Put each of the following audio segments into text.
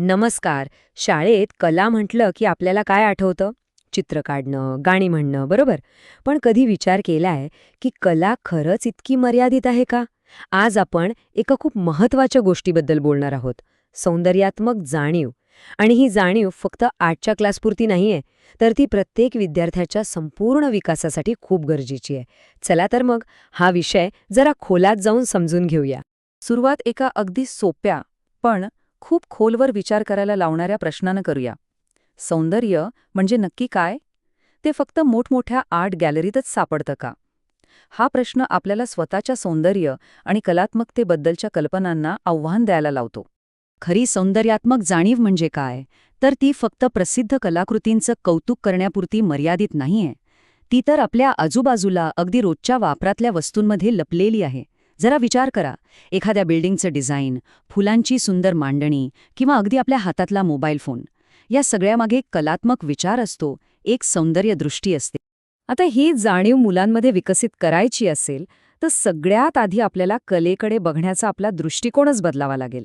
नमस्कार. शाळेत कला म्हटलं की आपल्याला काय आठवतं? चित्र काढणं, गाणी म्हणणं, बरोबर? पण कधी विचार केलाय की कला खरंच इतकी मर्यादित आहे का? आज आपण एका खूप महत्वाच्या गोष्टीबद्दल बोलणार आहोत. सौंदर्यात्मक जाणीव. आणि ही जाणीव फक्त आर्टच्या क्लासपुरती नाहीये, तर ती प्रत्येक विद्यार्थ्याच्या संपूर्ण विकासासाठी खूप गरजेची आहे. चला तर मग हा विषय जरा खोलात जाऊन समजून घेऊया. सुरुवात एका अगदी सोप्या पण खूप खोलवर विचार करायला लावणाऱ्या प्रश्नानं करूया. सौंदर्य म्हणजे नक्की काय? ते फक्त मोठमोठ्या आर्ट गॅलरीतच सापडतं का? हा प्रश्न आपल्याला स्वतःच्या सौंदर्य आणि कलात्मकतेबद्दलच्या कल्पनांना आव्हान द्यायला लावतो. खरी सौंदर्यात्मक जाणीव म्हणजे काय? तर ती फक्त प्रसिद्ध कलाकृतींचं कौतुक करण्यापुरती मर्यादित नाहीये. ती तर आपल्या आजूबाजूला अगदी रोजच्या वापरातल्या वस्तूंमध्ये लपलेली आहे. जरा विचार करा, एखाद्या बिल्डिंगचं डिझाईन, फुलांची सुंदर मांडणी किंवा अगदी आपल्या हातातला मोबाईल फोन. या सगळ्यामागे एक कलात्मक विचार असतो, एक सौंदर्य दृष्टी असते. आता ही जाणीव मुलांमध्ये विकसित करायची असेल तर सगळ्यात आधी आपल्याला कलेकडे बघण्याचा आपला दृष्टिकोनच बदलावा लागेल.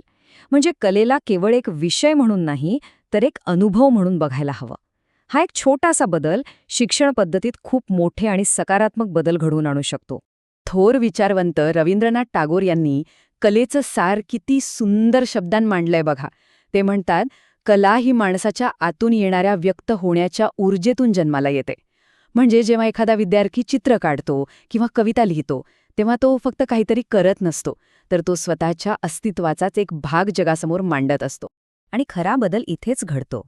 म्हणजे कलेला केवळ एक विषय म्हणून नाही, तर एक अनुभव म्हणून बघायला हवं. हा एक छोटासा बदल शिक्षण पद्धतीत खूप मोठे आणि सकारात्मक बदल घडवून आणू शकतो. थोर विचारवंत रवींद्रनाथ टागोर यांनी कलेचं सार किती सुंदर शब्दांत मांडलंय बघा. ते म्हणतात, कला ही माणसाच्या आतून येणाऱ्या व्यक्त होण्याच्या ऊर्जेतून जन्माला येते. म्हणजे जेव्हा एखादा विद्यार्थी चित्र काढतो किंवा कविता लिहितो, तेव्हा तो फक्त काहीतरी करत नसतो, तर तो स्वतःच्या अस्तित्वाचाच एक भाग जगासमोर मांडत असतो. आणि खरा बदल इथेच घडतो.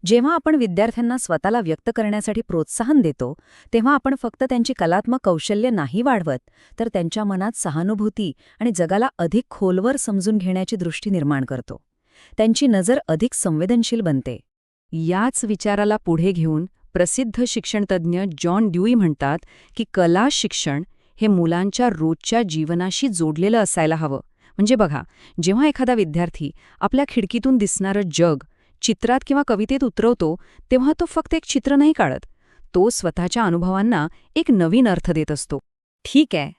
जेव्हा आपण विद्यार्थ्यांना स्वतःला व्यक्त करण्यासाठी प्रोत्साहन देतो, तेव्हा आपण फक्त त्यांची कलात्मक कौशल्य नाही वाढवत, तर त्यांच्या मनात सहानुभूती आणि जगाला अधिक खोलवर समजून घेण्याची दृष्टी निर्माण करतो. त्यांची नजर अधिक संवेदनशील बनते. याच विचाराला पुढे घेऊन प्रसिद्ध शिक्षणतज्ज्ञ जॉन ड्यूई म्हणतात की कला शिक्षण हे मुलांच्या रोजच्या जीवनाशी जोडलेलं असायला हवं. म्हणजे बघा, जेव्हा एखादा विद्यार्थी आपल्या खिडकीतून दिसणारं जग चित्रात किंवा कवितेत उतरवतो, तेव्हा तो फक्त एक चित्र नाही काढत. तो स्वतःच्या अनुभवांना एक नवीन अर्थ देत असतो. ठीक आहे,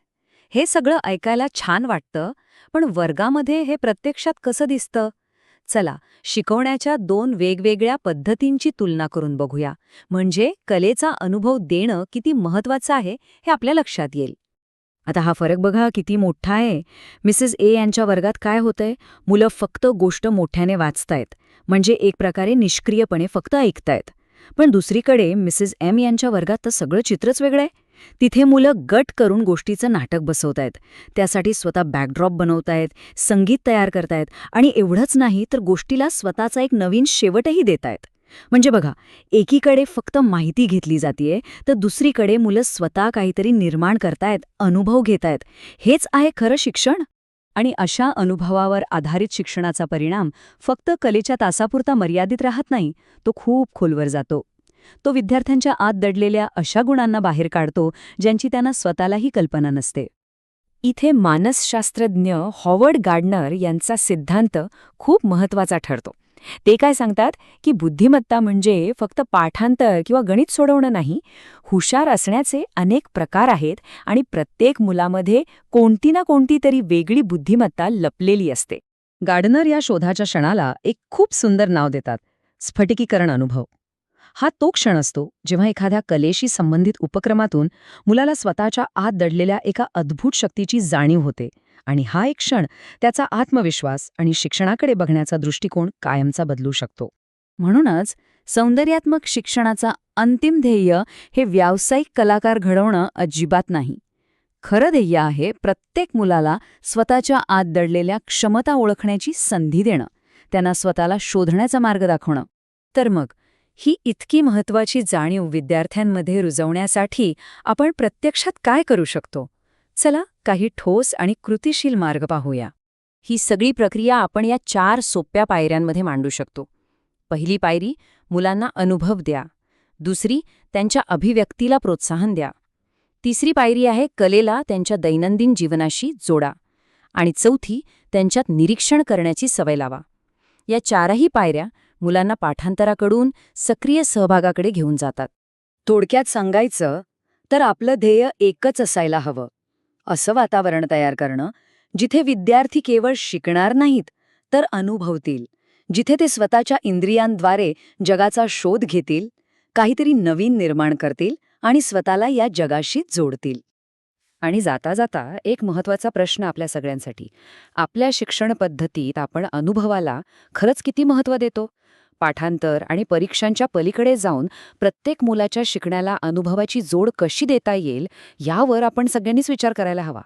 हे सगळं ऐकायला छान वाटतं, पण वर्गामध्ये हे प्रत्यक्षात कसं दिसतं? चला, शिकवण्याच्या दोन वेगवेगळ्या पद्धतींची तुलना करून बघूया. म्हणजे कलेचा अनुभव देणं किती महत्वाचं आहे हे आपल्या लक्षात येईल. आता हा फरक बघा किती मोठा आहे. मिसेस ए यांच्या वर्गात काय होतंय? मुलं फक्त गोष्ट मोठ्याने वाचतायत, म्हणजे एक प्रकारे निष्क्रियपणे फक्त ऐकतायत. पण दुसरीकडे मिसेस एम यांच्या वर्गात तर सगळं चित्रच वेगळं आहे. तिथे मुलं गट करून गोष्टीचं नाटक बसवतायत, त्यासाठी स्वतः बॅकड्रॉप बनवतायत, संगीत तयार करतायत आणि एवढंच नाही तर गोष्टीला स्वतःचा एक नवीन शेवटही देतायत. म्हणजे बघा, एकीकडे फक्त माहिती घेतली जातीये, तर दुसरीकडे मुलं स्वतः काहीतरी निर्माण करतायत, अनुभव घेतायत. हेच आहे खरं शिक्षण. आणि अशा अनुभवावर आधारित शिक्षणाचा परिणाम फक्त कलेच्या तासापुरता मर्यादित राहत नाही, तो खूप खोलवर जातो. तो विद्यार्थ्यांच्या आत दडलेल्या अशा गुणांना बाहेर काढतो ज्यांची त्यांना स्वतःलाही कल्पना नसते. इथे मानसशास्त्रज्ञ हॉवर्ड गार्डनर यांचा सिद्धांत खूप महत्वाचा ठरतो. ते काय सांगतात की बुद्धिमत्ता म्हणजे फक्त पाठांतर किंवा गणित सोडवणं नाही, हुशार असण्याचे अनेक प्रकार आहेत आणि प्रत्येक मुलामध्ये कोणती ना कोणती तरी वेगळी बुद्धिमत्ता लपलेली असते. गार्डनर या शोधाच्या क्षणाला एक खूप सुंदर नाव देतात, स्फटिकीकरण अनुभव. हा तो क्षण असतो जेव्हा एखाद्या कलेशी संबंधित उपक्रमातून मुलाला स्वतःच्या आत दडलेल्या एका अद्भुत शक्तीची जाणीव होते, आणि हा एक क्षण त्याचा आत्मविश्वास आणि शिक्षणाकडे बघण्याचा दृष्टिकोन कायमचा बदलू शकतो. म्हणूनच सौंदर्यात्मक शिक्षणाचा अंतिम ध्येय हे व्यावसायिक कलाकार घडवणं अजिबात नाही. खरं ध्येय आहे प्रत्येक मुलाला स्वतःच्या आत दडलेल्या क्षमता ओळखण्याची संधी देणं, त्यांना स्वतःला शोधण्याचा मार्ग दाखवणं. तर मग ही इतकी महत्वाची जाणीव विद्यार्थ्यांमध्ये रुजवण्यासाठी आपण प्रत्यक्षात काय करू शकतो? चला, काही ठोस आणि कृतिशील मार्ग पाहूया. ही सगळी प्रक्रिया आपण या 4 सोप्या पायऱ्यांमध्ये मांडू शकतो. पहिली पायरी, मुलांना अनुभव द्या. दुसरी, त्यांच्या अभिव्यक्तीला प्रोत्साहन द्या. तिसरी पायरी आहे, कलेला त्यांच्या दैनंदिन जीवनाशी जोडा. आणि चौथी, त्यांच्यात निरीक्षण करण्याची सवय लावा. या 4ही पायऱ्या मुलांना पाठांतराकडून सक्रिय सहभागाकडे घेऊन जातात. थोडक्यात सांगायचं तर आपलं ध्येय एकच असायला हवं, असं वातावरण तयार करणं जिथे विद्यार्थी केवळ शिकणार नाहीत, तर अनुभवतील, जिथे ते स्वतःच्या इंद्रियांद्वारे जगाचा शोध घेतील, काहीतरी नवीन निर्माण करतील आणि स्वतःला या जगाशी जोडतील. आणि जाता जाता एक महत्वाचा प्रश्न आपल्या सगळ्यांसाठी. आपल्या शिक्षण पद्धतीत आपण अनुभवाला खरंच किती महत्त्व देतो? पाठांतर आणि परीक्षांच्या पलीकडे जाऊन प्रत्येक मुलाच्या शिकण्याला अनुभवाची जोड कशी देता येईल यावर आपण सगळ्यांनीच विचार करायला हवा.